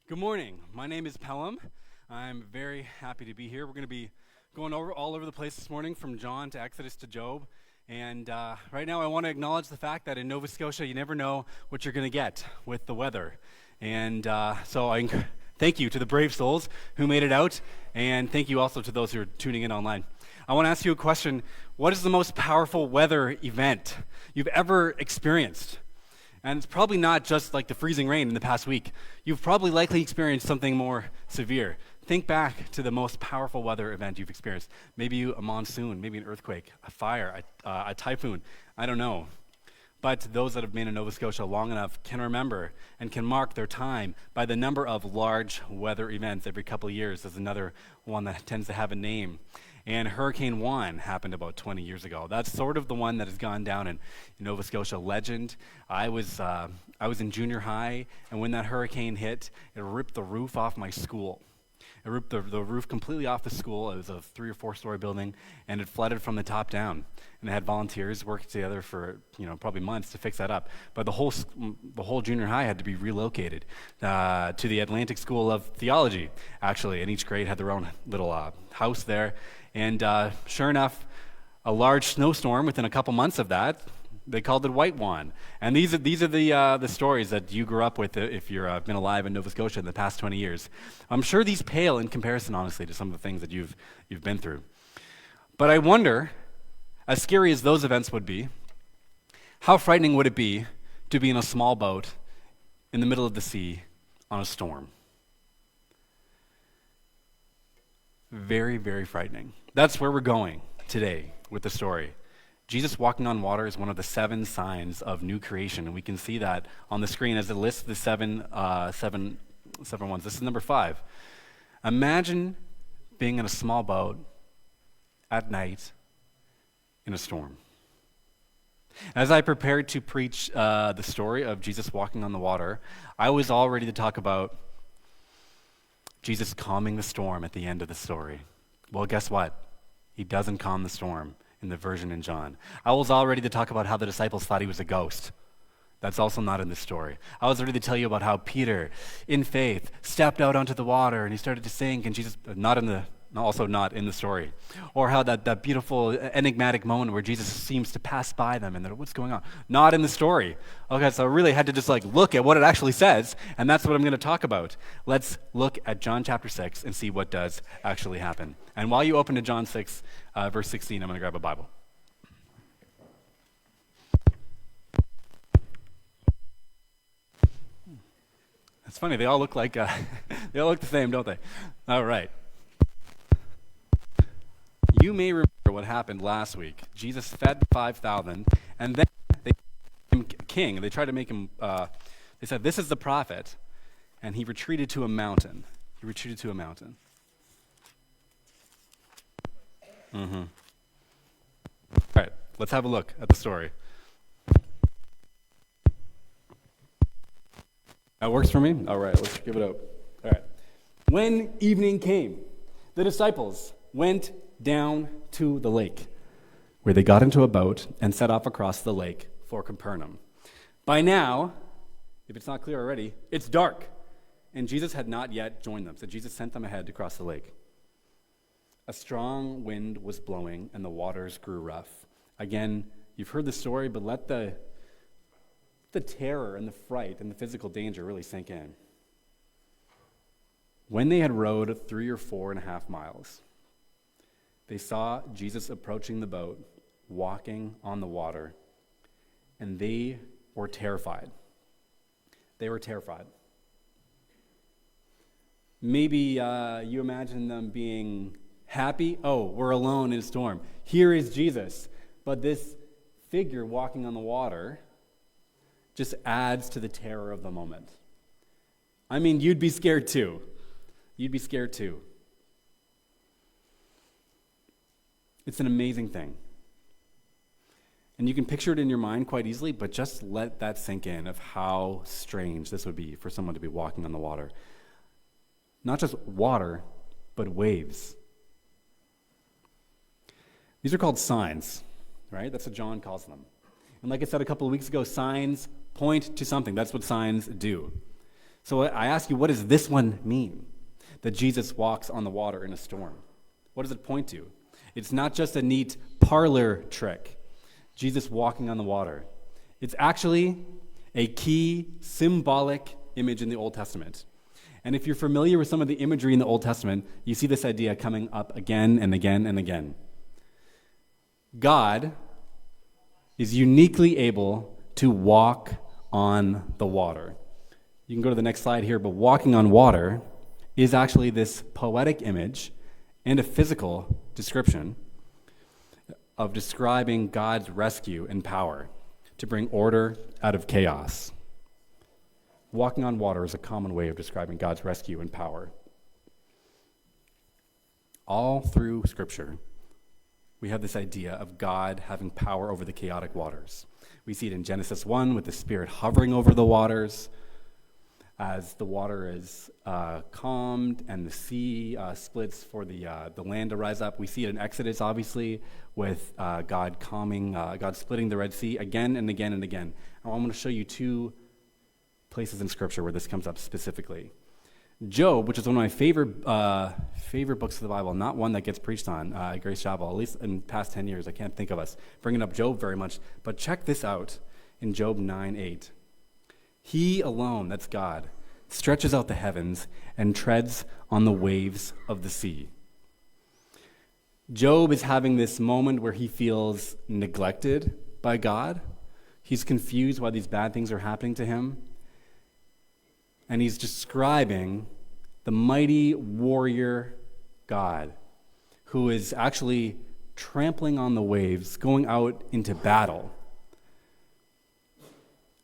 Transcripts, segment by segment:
Good morning. My name is Pelham. I'm very happy to be here. We're going to be going all over the place this morning, from John to Exodus to Job. And right now I want to acknowledge the fact that in Nova Scotia, you never know what you're going to get with the weather. And so I thank you to the brave souls who made it out, and thank you also to those who are tuning in online. I want to ask you a question. What is the most powerful weather event you've ever experienced? And it's probably not just like the freezing rain in the past week. You've probably likely experienced something more severe. Think back to the most powerful weather event you've experienced. Maybe a monsoon, maybe an earthquake, a fire, a typhoon. I don't know. But those that have been in Nova Scotia long enough can remember and can mark their time by the number of large weather events every couple of years. There's another one that tends to have a name. And Hurricane Juan happened about 20 years ago. That's sort of the one that has gone down in Nova Scotia legend. I was in junior high, and when that hurricane hit, it ripped the roof off my school. It ripped the roof completely off the school. It was a 3 or 4 story building, and it flooded from the top down. And they had volunteers work together for probably months to fix that up. But the whole junior high had to be relocated to the Atlantic School of Theology, actually, and each grade had their own little house there. And sure enough, a large snowstorm within a couple months of that, they called it White Juan. And these are the stories that you grew up with if you've been alive in Nova Scotia in the past 20 years. I'm sure these pale in comparison, honestly, to some of the things that you've been through. But I wonder, as scary as those events would be, how frightening would it be to be in a small boat in the middle of the sea on a storm? Very, very frightening. That's where we're going today with the story. Jesus walking on water is one of the 7 signs of new creation, and we can see that on the screen as it lists the seven ones. This is number 5. Imagine being in a small boat at night in a storm. As I prepared to preach the story of Jesus walking on the water, I was all ready to talk about Jesus calming the storm at the end of the story. Well, guess what? He doesn't calm the storm in the version in John. I was all ready to talk about how the disciples thought he was a ghost. That's also not in this story. I was ready to tell you about how Peter, in faith, stepped out onto the water and he started to sink, and Jesus, also not in the story. Or how that beautiful enigmatic moment where Jesus seems to pass by them and they're, what's going on? Not in the story. Okay, so I really had to just look at what it actually says, and that's what I'm going to talk about. Let's look at John chapter 6 and see what does actually happen. And while you open to John 6, verse 16, I'm going to grab a Bible. It's funny, they all look like they all look the same, don't they? All right. You may remember what happened last week. Jesus fed 5,000, and then they made him king. They tried to make him, they said, this is the prophet, and he retreated to a mountain. All right, let's have a look at the story. That works for me? All right, let's give it up. All right. When evening came, the disciples went down to the lake, where they got into a boat and set off across the lake for Capernaum. By now, if it's not clear already, it's dark, and Jesus had not yet joined them, so Jesus sent them ahead to cross the lake. A strong wind was blowing, and the waters grew rough. Again, you've heard the story, but let the terror and the fright and the physical danger really sink in. When they had rowed 3 or 4.5 miles, they saw Jesus approaching the boat, walking on the water, and they were terrified. Maybe you imagine them being happy. Oh, we're alone in a storm. Here is Jesus. But this figure walking on the water just adds to the terror of the moment. I mean, you'd be scared too. It's an amazing thing. And you can picture it in your mind quite easily, but just let that sink in of how strange this would be for someone to be walking on the water. Not just water, but waves. These are called signs, right? That's what John calls them. And like I said a couple of weeks ago, signs point to something. That's what signs do. So I ask you, what does this one mean? That Jesus walks on the water in a storm. What does it point to? It's not just a neat parlor trick. Jesus walking on the water. It's actually a key symbolic image in the Old Testament. And if you're familiar with some of the imagery in the Old Testament, you see this idea coming up again and again and again. God is uniquely able to walk on the water. You can go to the next slide here, but walking on water is actually this poetic image and a physical description of describing God's rescue and power to bring order out of chaos. Walking on water is a common way of describing God's rescue and power. All through Scripture, we have this idea of God having power over the chaotic waters. We see it in Genesis 1 with the Spirit hovering over the waters as the water is calmed and the sea splits for the land to rise up. We see it in Exodus, obviously, with God splitting the Red Sea again and again and again. Now, I'm going to show you two places in Scripture where this comes up specifically. Job, which is one of my favorite books of the Bible, not one that gets preached on at Grace Chapel, at least in the past 10 years. I can't think of us bringing up Job very much, but check this out in Job 9:8. He alone, that's God, stretches out the heavens and treads on the waves of the sea. Job is having this moment where he feels neglected by God. He's confused why these bad things are happening to him. And he's describing the mighty warrior God who is actually trampling on the waves, going out into battle.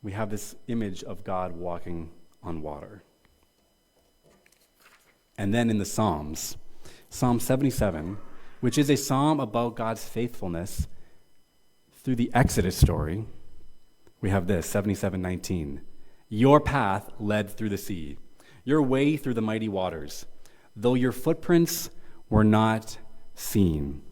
We have this image of God walking on water. And then in the Psalms, Psalm 77, which is a psalm about God's faithfulness through the Exodus story, we have this, 77:19. Your path led through the sea, your way through the mighty waters, though your footprints were not seen.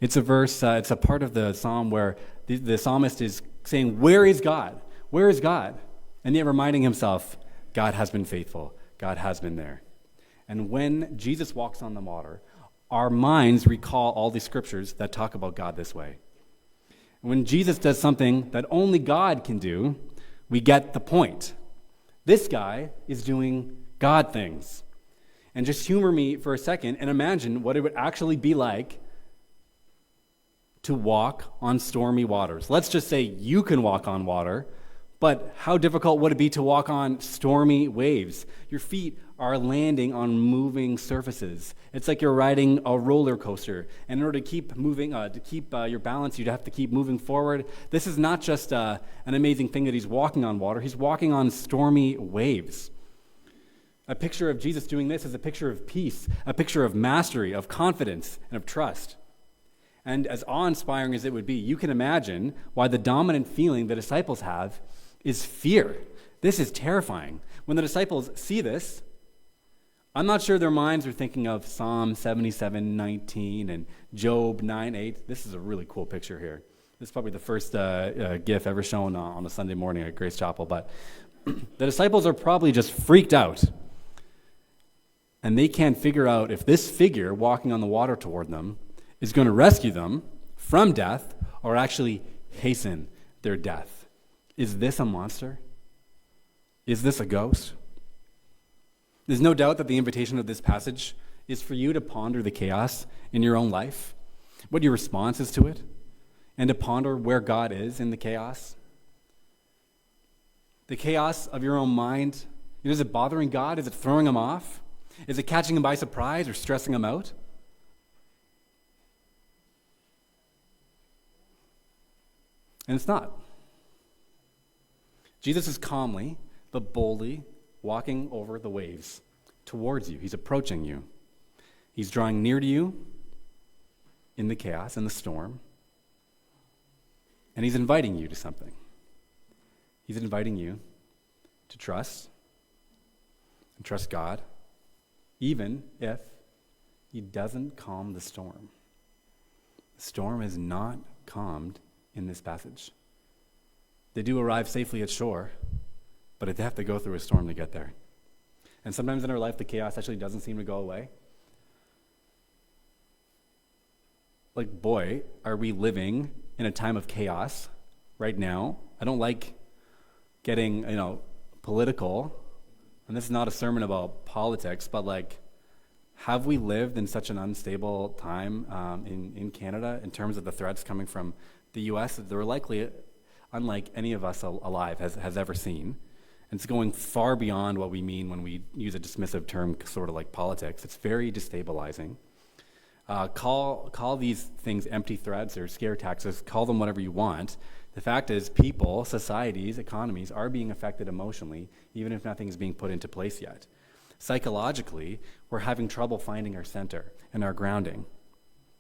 It's a verse, it's a part of the psalm where the psalmist is saying, where is God? Where is God? And yet reminding himself, God has been faithful. God has been there. And when Jesus walks on the water, our minds recall all the scriptures that talk about God this way. And when Jesus does something that only God can do, we get the point. This guy is doing God things. And just humor me for a second and imagine what it would actually be like to walk on stormy waters. Let's just say you can walk on water, but how difficult would it be to walk on stormy waves? Your feet are landing on moving surfaces. It's like you're riding a roller coaster. And in order to keep moving, your balance, you'd have to keep moving forward. This is not just an amazing thing that he's walking on water. He's walking on stormy waves. A picture of Jesus doing this is a picture of peace, a picture of mastery, of confidence, and of trust. And as awe-inspiring as it would be, you can imagine why the dominant feeling the disciples have is fear. This is terrifying. When the disciples see this, I'm not sure their minds are thinking of Psalm 77:19 and Job 9:8. This is a really cool picture here. This is probably the first GIF ever shown on a Sunday morning at Grace Chapel. But the disciples are probably just freaked out. And they can't figure out if this figure walking on the water toward them is going to rescue them from death or actually hasten their death. Is this a monster? Is this a ghost? There's no doubt that the invitation of this passage is for you to ponder the chaos in your own life, what your response is to it, and to ponder where God is in the chaos. The chaos of your own mind, is it bothering God? Is it throwing him off? Is it catching him by surprise or stressing him out? And it's not. Jesus is calmly but boldly walking over the waves towards you. He's approaching you. He's drawing near to you in the chaos, in the storm. And he's inviting you to something. He's inviting you to trust and trust God, even if he doesn't calm the storm. The storm is not calmed in this passage. They do arrive safely at shore, but they have to go through a storm to get there. And sometimes in our life, the chaos actually doesn't seem to go away. Like, boy, are we living in a time of chaos right now. I don't like getting, political, and this is not a sermon about politics, but like, have we lived in such an unstable time in Canada in terms of the threats coming from the U.S.? They're likely unlike any of us alive has ever seen. And it's going far beyond what we mean when we use a dismissive term, sort of like politics. It's very destabilizing. Call these things empty threats or scare tactics, call them whatever you want. The fact is, people, societies, economies are being affected emotionally, even if nothing is being put into place yet. Psychologically, we're having trouble finding our center and our grounding,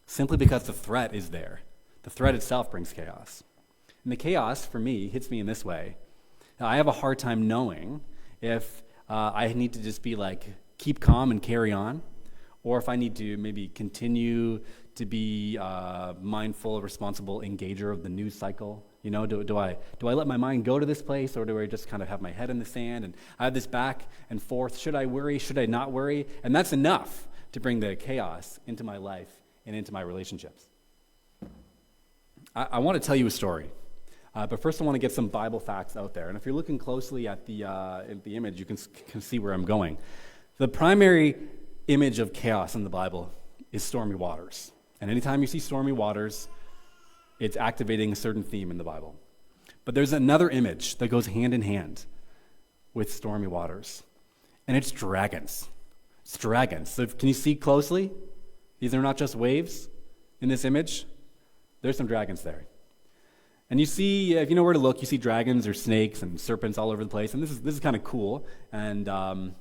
simply because the threat is there. The threat itself brings chaos. And the chaos, for me, hits me in this way. Now, I have a hard time knowing if I need to just be like, keep calm and carry on, or if I need to maybe continue to be mindful, responsible engager of the news cycle. Do I let my mind go to this place, or do I just kind of have my head in the sand and I have this back and forth? Should I worry? Should I not worry? And that's enough to bring the chaos into my life and into my relationships. I want to tell you a story, but first I want to get some Bible facts out there. And if you're looking closely at the image, you can see where I'm going. The primary image of chaos in the Bible is stormy waters. And anytime you see stormy waters, it's activating a certain theme in the Bible. But there's another image that goes hand in hand with stormy waters, and it's dragons. It's dragons. So can you see closely? These are not just waves in this image. There's some dragons there. And you see, if you know where to look, you see dragons or snakes and serpents all over the place. And this is kind of cool. And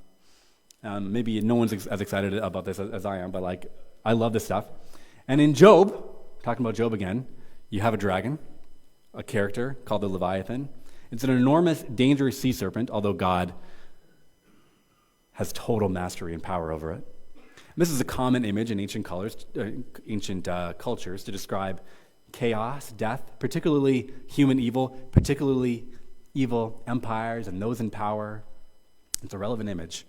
maybe no one's as excited about this as I am, but like, I love this stuff. And in Job, talking about Job again, you have a dragon, a character called the Leviathan. It's an enormous, dangerous sea serpent, although God has total mastery and power over it. And this is a common image in ancient cultures to describe chaos, death, particularly human evil, particularly evil empires and those in power. It's a relevant image.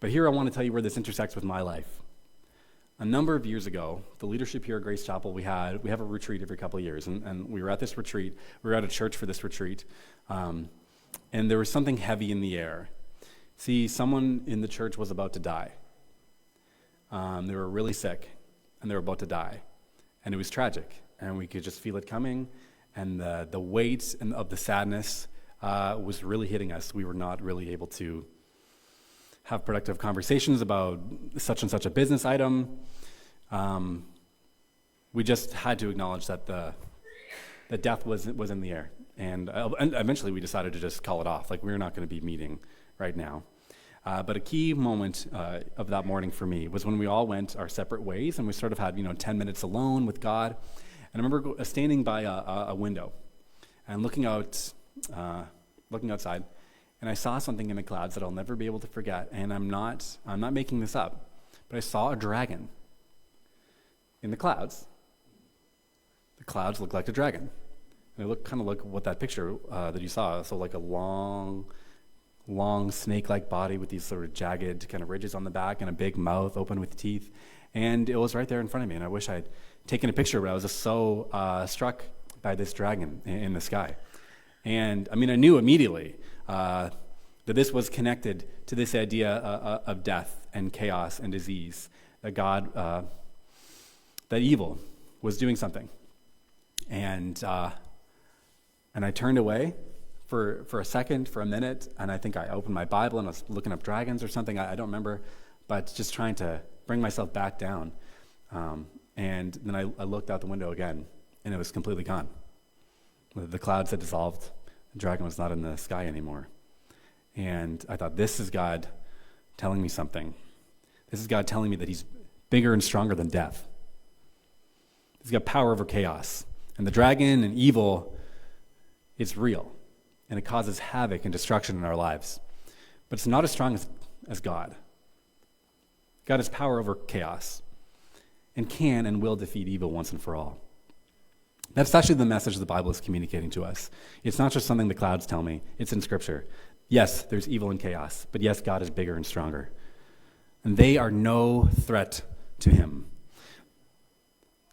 But here I want to tell you where this intersects with my life. A number of years ago, the leadership here at Grace Chapel, we have a retreat every couple of years, and we were at this retreat. We were at a church for this retreat, and there was something heavy in the air. See, someone in the church was about to die. They were really sick, and they were about to die, and it was tragic, and we could just feel it coming, and the weight of the sadness was really hitting us. We were not really able to have productive conversations about such and such a business item. We just had to acknowledge that the death was in the air, and eventually we decided to just call it off. Like, we're not going to be meeting right now. But a key moment of that morning for me was when we all went our separate ways, and we sort of had 10 minutes alone with God. And I remember standing by a window and looking outside. And I saw something in the clouds that I'll never be able to forget. And I'm not making this up, but I saw a dragon in the clouds. The clouds looked like a dragon. And it looked kind of like what that picture that you saw. So like a long snake-like body with these sort of jagged kind of ridges on the back and a big mouth open with teeth. And it was right there in front of me. And I wish I'd taken a picture, but I was just so struck by this dragon in the sky. And I mean, I knew immediately that this was connected to this idea of death and chaos and disease, that God, that evil was doing something. And I turned away for a second, for a minute, and I think I opened my Bible and I was looking up dragons or something, I don't remember, but just trying to bring myself back down. And then I looked out the window again, and it was completely gone. The clouds had dissolved. The dragon was not in the sky anymore. And I thought, this is God telling me something. This is God telling me that he's bigger and stronger than death. He's got power over chaos. And the dragon and evil, it's real. And it causes havoc and destruction in our lives. But it's not as strong as God. God has power over chaos and can and will defeat evil once and for all. That's actually the message the Bible is communicating to us. It's not just something the clouds tell me. It's in Scripture. Yes, there's evil and chaos, but yes, God is bigger and stronger. And they are no threat to him.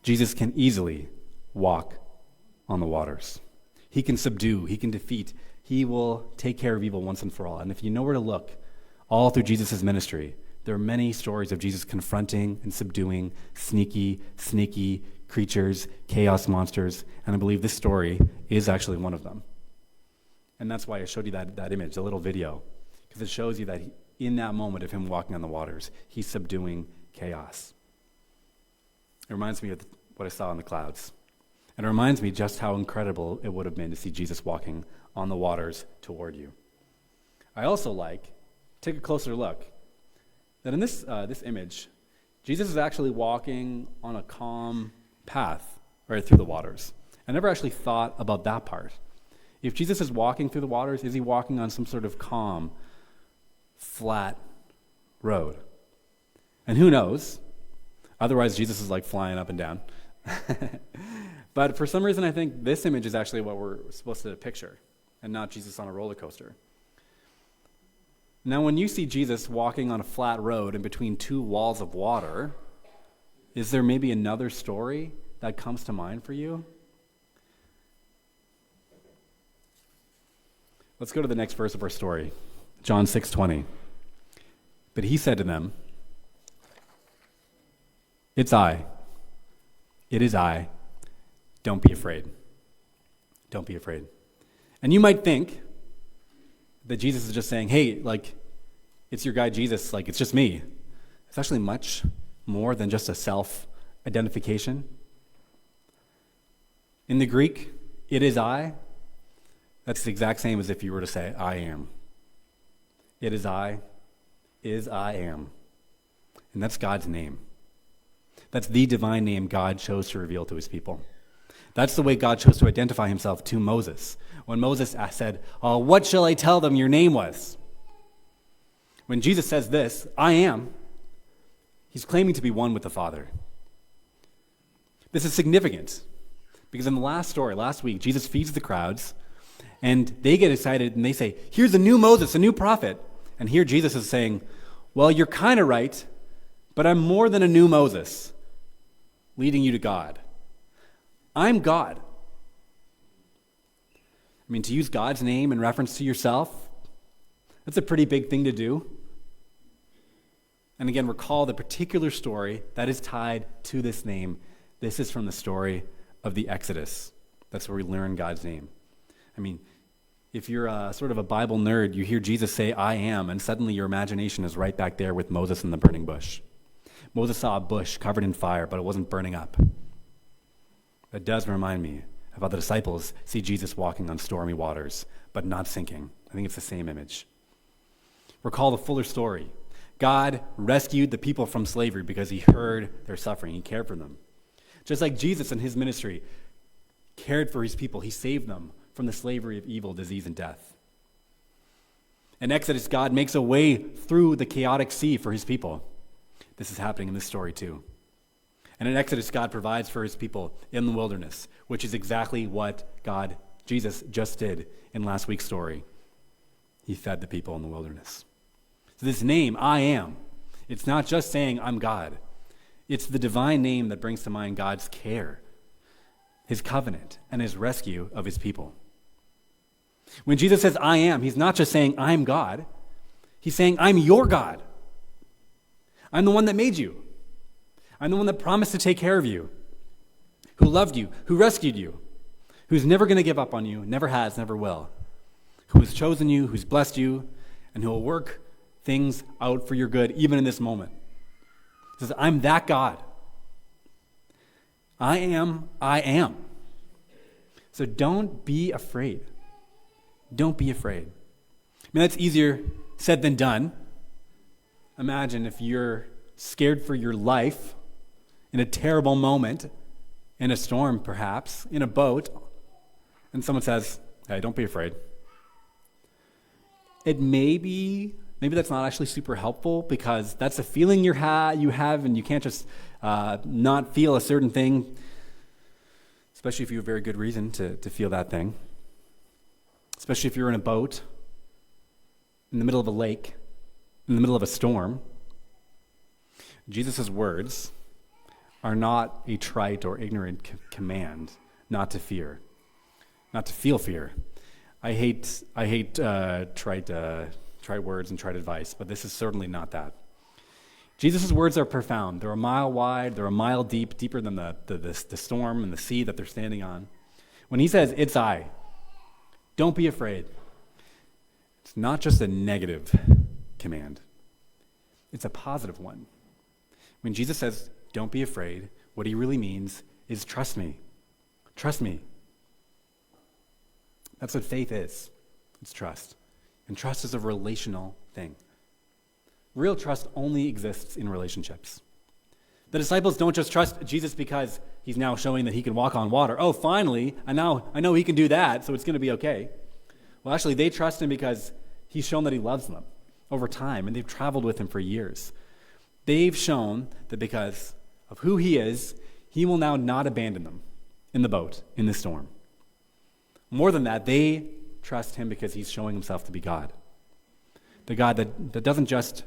Jesus can easily walk on the waters. He can subdue, he can defeat, he will take care of evil once and for all. And if you know where to look, all through Jesus' ministry, there are many stories of Jesus confronting and subduing sneaky creatures, chaos monsters, and I believe this story is actually one of them. And that's why I showed you that image, the little video, because it shows you that in that moment of him walking on the waters, he's subduing chaos. It reminds me of what I saw in the clouds. And it reminds me just how incredible it would have been to see Jesus walking on the waters toward you. I also take a closer look, that in this image, Jesus is actually walking on a calm path right through the waters. I never actually thought about that part. If Jesus is walking through the waters, is he walking on some sort of calm, flat road? And who knows? Otherwise, Jesus is flying up and down. But for some reason, I think this image is actually what we're supposed to picture, and not Jesus on a roller coaster. Now, when you see Jesus walking on a flat road in between two walls of water, is there maybe another story that comes to mind for you? Let's go to the next verse of our story, John 6:20. But he said to them, "It's I. It is I. Don't be afraid. Don't be afraid." And you might think that Jesus is just saying, hey, it's your guy Jesus, it's just me. It's actually much more than just a self-identification. In the Greek, it is I. That's the exact same as if you were to say, I am. It is I am. And that's God's name. That's the divine name God chose to reveal to his people. That's the way God chose to identify himself to Moses. When Moses said, "Oh, what shall I tell them your name was?" When Jesus says this, I am, he's claiming to be one with the Father. This is significant because in the last week, Jesus feeds the crowds and they get excited and they say, here's a new Moses, a new prophet. And here Jesus is saying, well, you're kind of right, but I'm more than a new Moses leading you to God. I'm God. I mean, to use God's name in reference to yourself, that's a pretty big thing to do. And again, recall the particular story that is tied to this name. This is from the story of the Exodus. That's where we learn God's name. I mean, if you're sort of a Bible nerd, you hear Jesus say, I am, and suddenly your imagination is right back there with Moses in the burning bush. Moses saw a bush covered in fire, but it wasn't burning up. That does remind me of how the disciples see Jesus walking on stormy waters, but not sinking. I think it's the same image. Recall the fuller story. God rescued the people from slavery because he heard their suffering. He cared for them. Just like Jesus in his ministry cared for his people, he saved them from the slavery of evil, disease, and death. In Exodus, God makes a way through the chaotic sea for his people. This is happening in this story too. And in Exodus, God provides for his people in the wilderness, which is exactly what Jesus just did in last week's story. He fed the people in the wilderness. So this name, I am, it's not just saying I'm God. It's the divine name that brings to mind God's care, his covenant, and his rescue of his people. When Jesus says I am, he's not just saying I'm God. He's saying I'm your God. I'm the one that made you. I'm the one that promised to take care of you, who loved you, who rescued you, who's never going to give up on you, never has, never will, who has chosen you, who's blessed you, and who will work things out for your good even in this moment. He says, I'm that God. I am. So don't be afraid. Don't be afraid. I mean, that's easier said than done. Imagine if you're scared for your life in a terrible moment, in a storm perhaps, in a boat, and someone says, hey, don't be afraid. It maybe that's not actually super helpful because that's a feeling you have and you can't just not feel a certain thing. especially if you have very good reason to feel that thing, especially if you're in a boat, in the middle of a lake, in the middle of a storm. Jesus' words are not a trite or ignorant command not to fear, not to feel fear. I hate trite words and trite advice, but this is certainly not that. Jesus' words are profound. They're a mile wide, they're a mile deep, deeper than the storm and the sea that they're standing on. When he says, "It's I," don't be afraid. It's not just a negative command. It's a positive one. When Jesus says, "Don't be afraid," what he really means is trust me. Trust me. That's what faith is. It's trust. And trust is a relational thing. Real trust only exists in relationships. The disciples don't just trust Jesus because he's now showing that he can walk on water. Oh, finally, I know he can do that, so it's going to be okay. Well, actually, they trust him because he's shown that he loves them over time, and they've traveled with him for years. They've shown that because of who he is, he will now not abandon them in the boat, in the storm. More than that, they trust him because he's showing himself to be God. The God that doesn't just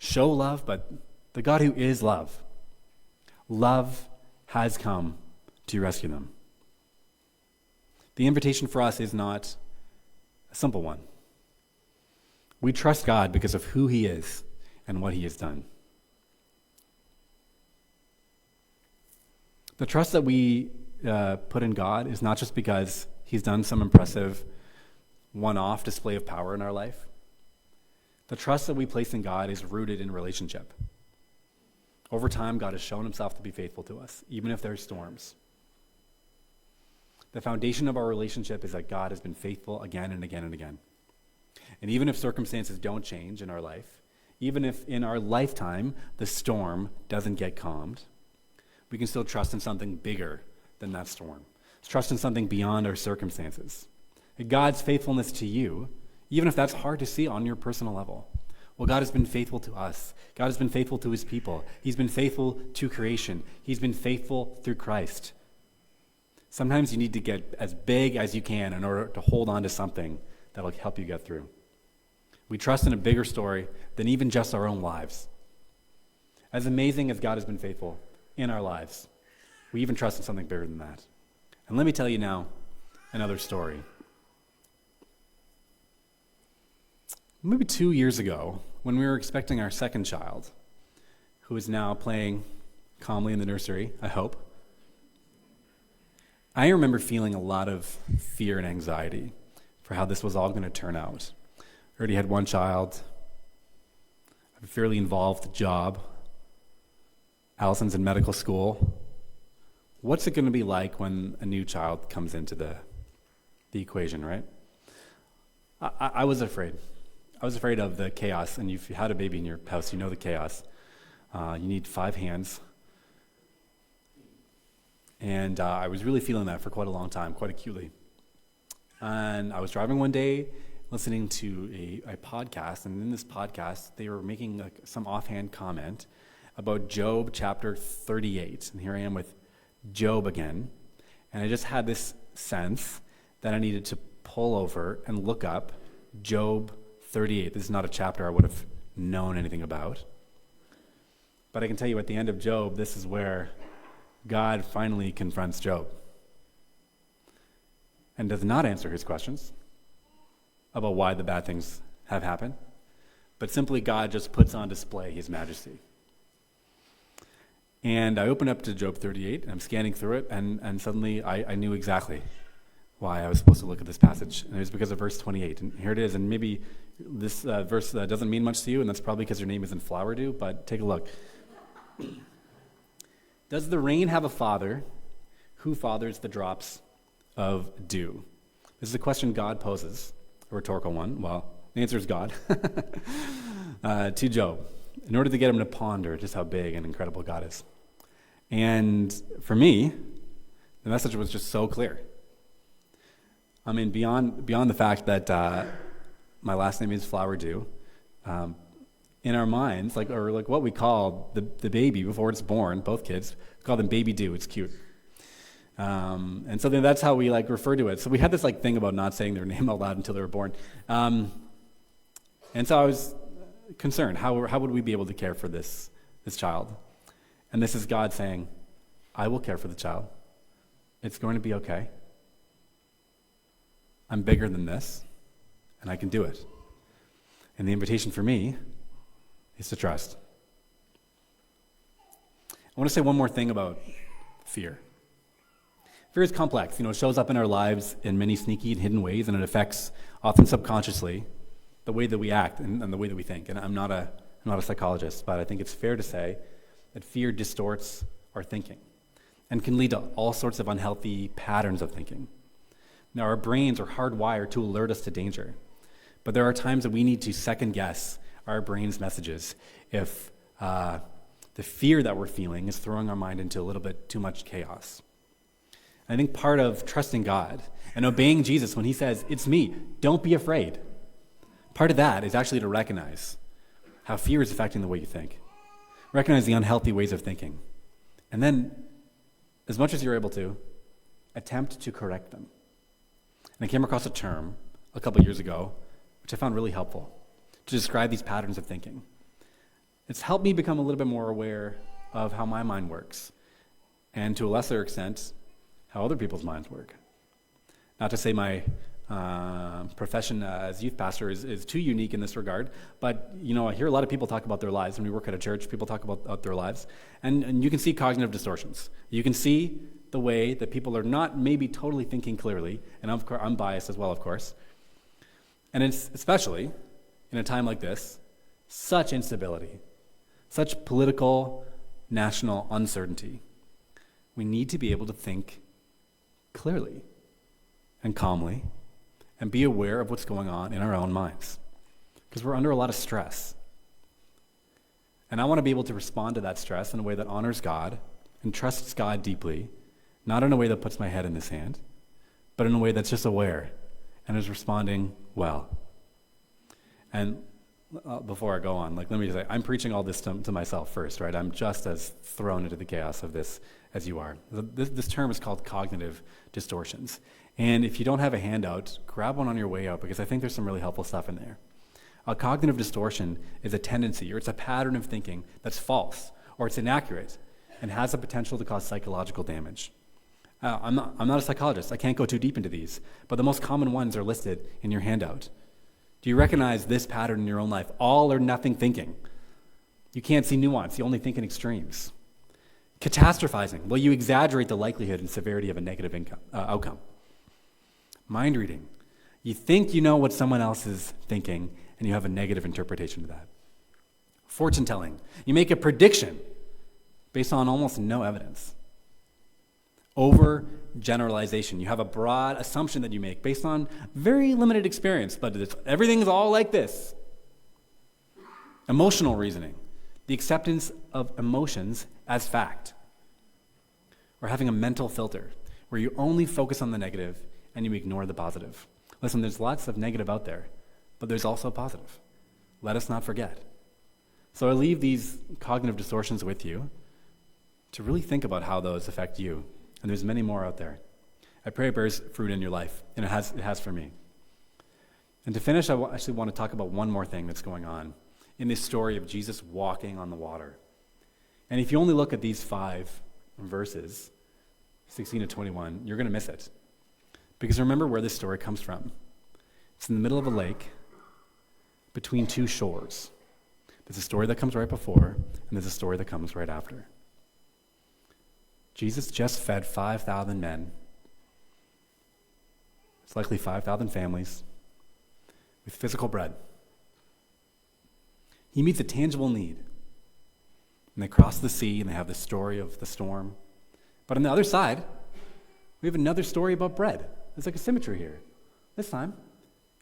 show love, but the God who is love. Love has come to rescue them. The invitation for us is not a simple one. We trust God because of who he is and what he has done. The trust that we put in God is not just because he's done some impressive one-off display of power in our life. The trust that we place in God is rooted in relationship. Over time, God has shown himself to be faithful to us, even if there are storms. The foundation of our relationship is that God has been faithful again and again and again. And even if circumstances don't change in our life, even if in our lifetime the storm doesn't get calmed, we can still trust in something bigger than that storm. Trust in something beyond our circumstances. God's faithfulness to you, even if that's hard to see on your personal level. Well, God has been faithful to us. God has been faithful to his people. He's been faithful to creation. He's been faithful through Christ. Sometimes you need to get as big as you can in order to hold on to something that'll help you get through. We trust in a bigger story than even just our own lives. As amazing as God has been faithful in our lives, we even trust in something bigger than that. And let me tell you now another story. Maybe 2 years ago, when we were expecting our second child, who is now playing calmly in the nursery, I hope, I remember feeling a lot of fear and anxiety for how this was all going to turn out. I already had one child, a fairly involved job. Allison's in medical school. What's it going to be like when a new child comes into the equation, right? I was afraid. I was afraid of the chaos, and if you had a baby in your house, you know the chaos. You need 5 hands. And I was really feeling that for quite a long time, quite acutely. And I was driving one day, listening to a podcast, and in this podcast, they were making some offhand comment about Job chapter 38. And here I am with Job again, and I just had this sense that I needed to pull over and look up Job 38. This is not a chapter I would have known anything about, but I can tell you at the end of Job, this is where God finally confronts Job and does not answer his questions about why the bad things have happened, but simply God just puts on display his majesty. And I opened up to Job 38, and I'm scanning through it, and suddenly I knew exactly why I was supposed to look at this passage. And it was because of verse 28. And here it is, and maybe this verse doesn't mean much to you, and that's probably because your name isn't Flowerdew, but take a look. Does the rain have a father? Who fathers the drops of dew? This is a question God poses, a rhetorical one. Well, the answer is God, to Job, in order to get him to ponder just how big and incredible God is. And for me, the message was just so clear. I mean, beyond the fact that my last name is Flowerdew, in our minds, like what we call the baby before it's born, both kids, we call them Baby Dew. It's cute. And so then that's how we refer to it. So we had this thing about not saying their name out loud until they were born. And so I was concerned, how would we be able to care for this child? And this is God saying, I will care for the child. It's going to be okay. I'm bigger than this, and I can do it. And the invitation for me is to trust. I want to say one more thing about fear. Fear is complex. It shows up in our lives in many sneaky and hidden ways, and it affects, often subconsciously, the way that we act and the way that we think. And I'm not a psychologist, but I think it's fair to say that fear distorts our thinking and can lead to all sorts of unhealthy patterns of thinking. Now, our brains are hardwired to alert us to danger, but there are times that we need to second-guess our brain's messages if the fear that we're feeling is throwing our mind into a little bit too much chaos. And I think part of trusting God and obeying Jesus when he says, it's me, don't be afraid, part of that is actually to recognize how fear is affecting the way you think. Recognize the unhealthy ways of thinking. And then, as much as you're able to, attempt to correct them. And I came across a term a couple years ago, which I found really helpful, to describe these patterns of thinking. It's helped me become a little bit more aware of how my mind works, and to a lesser extent, how other people's minds work. Not to say my profession as youth pastor is too unique in this regard, but I hear a lot of people talk about their lives. When we work at a church, people talk about their lives, and you can see cognitive distortions. You can see the way that people are not maybe totally thinking clearly, and I'm biased as well, of course. And it's especially in a time like this, such instability, such political, national uncertainty. We need to be able to think clearly and calmly and be aware of what's going on in our own minds, because we're under a lot of stress. And I want to be able to respond to that stress in a way that honors God and trusts God deeply, not in a way that puts my head in the sand, but in a way that's just aware and is responding well. And before I go on, let me just say, I'm preaching all this to myself first, right? I'm just as thrown into the chaos of this as you are. This term is called cognitive distortions. And if you don't have a handout, grab one on your way out, because I think there's some really helpful stuff in there. A cognitive distortion is a tendency, or it's a pattern of thinking that's false, or it's inaccurate, and has the potential to cause psychological damage. I'm not a psychologist. I can't go too deep into these, but the most common ones are listed in your handout. Do you recognize this pattern in your own life? All or nothing thinking. You can't see nuance. You only think in extremes. Catastrophizing. Well, you exaggerate the likelihood and severity of a negative outcome. Mind reading. You think you know what someone else is thinking, and you have a negative interpretation of that. Fortune telling. You make a prediction based on almost no evidence. Overgeneralization. You have a broad assumption that you make based on very limited experience, but everything is all like this. Emotional reasoning. The acceptance of emotions as fact. Or having a mental filter where you only focus on the negative and you ignore the positive. Listen, there's lots of negative out there, but there's also positive. Let us not forget. So I leave these cognitive distortions with you to really think about how those affect you. And there's many more out there. I pray it bears fruit in your life, and it has for me. And to finish, I actually want to talk about one more thing that's going on in this story of Jesus walking on the water. And if you only look at these 5 verses, 16 to 21, you're going to miss it. Because remember where this story comes from. It's in the middle of a lake between 2 shores. There's a story that comes right before, and there's a story that comes right after. Jesus just fed 5,000 men. It's likely 5,000 families with physical bread. He meets a tangible need. And they cross the sea, and they have the story of the storm. But on the other side, we have another story about bread. There's like a symmetry here. This time,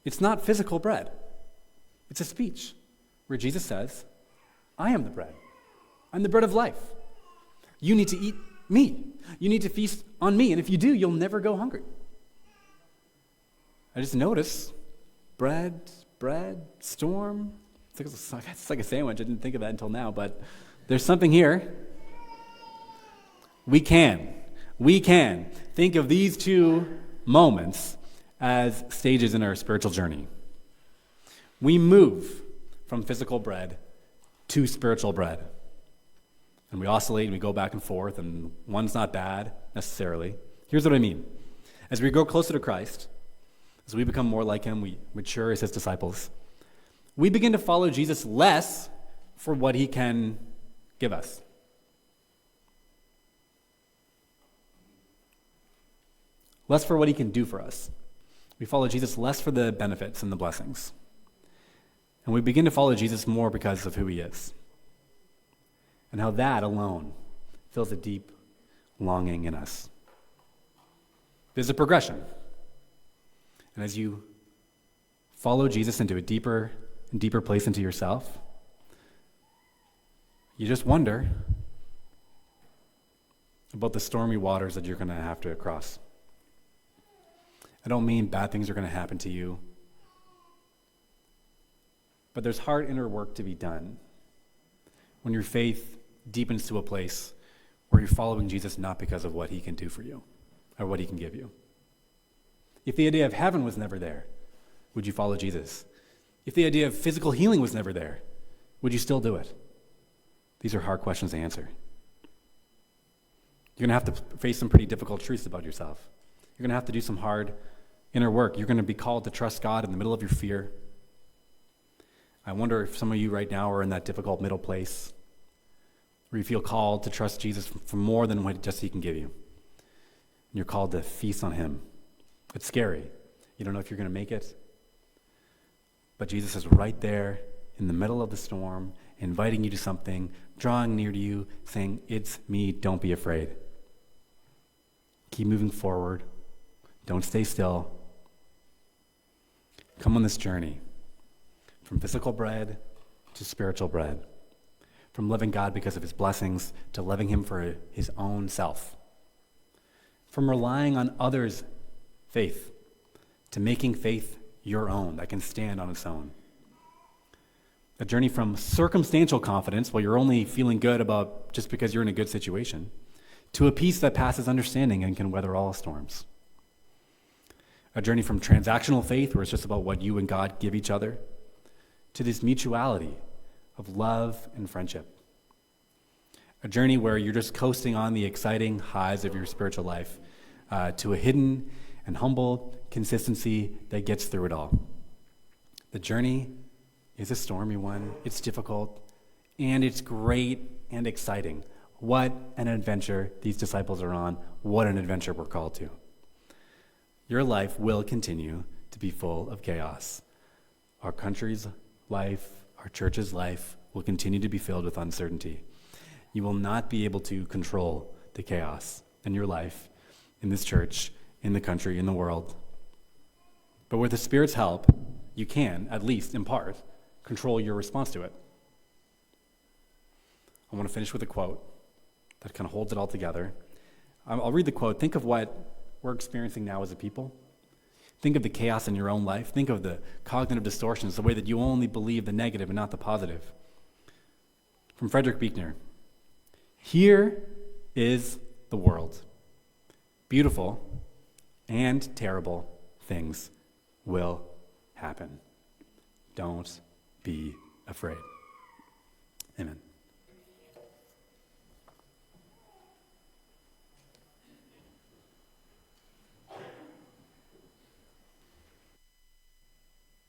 it's not physical bread. It's a speech where Jesus says, I am the bread. I'm the bread of life. You need to eat me. You need to feast on me. And if you do, you'll never go hungry. I just notice bread, storm. It's like a sandwich. I didn't think of that until now, but there's something here. We can think of these two moments as stages in our spiritual journey. We move from physical bread to spiritual bread. And we oscillate and we go back and forth, and one's not bad necessarily. Here's what I mean. As we grow closer to Christ, as we become more like him, we mature as his disciples, we begin to follow Jesus less for what he can give us. Less for what he can do for us. We follow Jesus less for the benefits and the blessings. And we begin to follow Jesus more because of who he is. And how that alone fills a deep longing in us. There's a progression. And as you follow Jesus into a deeper and deeper place into yourself, you just wonder about the stormy waters that you're going to have to cross. I don't mean bad things are going to happen to you, but there's hard inner work to be done when your faith deepens to a place where you're following Jesus not because of what he can do for you or what he can give you. If the idea of heaven was never there, would you follow Jesus? If the idea of physical healing was never there, would you still do it? These are hard questions to answer. You're going to have to face some pretty difficult truths about yourself. You're going to have to do some hard inner work. You're going to be called to trust God in the middle of your fear. I wonder if some of you right now are in that difficult middle place where you feel called to trust Jesus for more than what just he can give you. And you're called to feast on him. It's scary. You don't know if you're going to make it. But Jesus is right there in the middle of the storm, inviting you to something, drawing near to you, saying, "It's me, don't be afraid." Keep moving forward. Don't stay still. Come on this journey from physical bread to spiritual bread, from loving God because of his blessings to loving him for his own self, from relying on others' faith to making faith your own that can stand on its own. A journey from circumstantial confidence, while you're only feeling good about just because you're in a good situation, to a peace that passes understanding and can weather all storms. A journey from transactional faith, where it's just about what you and God give each other, to this mutuality of love and friendship. A journey where you're just coasting on the exciting highs of your spiritual life, to a hidden and humble consistency that gets through it all. The journey is a stormy one. It's difficult, and it's great and exciting. What an adventure these disciples are on. What an adventure we're called to. Your life will continue to be full of chaos. Our country's life, our church's life will continue to be filled with uncertainty. You will not be able to control the chaos in your life, in this church, in the country, in the world. But with the Spirit's help, you can, at least in part, control your response to it. I want to finish with a quote that kind of holds it all together. I'll read the quote. Think of what we're experiencing now as a people. Think of the chaos in your own life. Think of the cognitive distortions, the way that you only believe the negative and not the positive. From Frederick Buechner. Here is the world. Beautiful and terrible things will happen. Don't be afraid. Amen.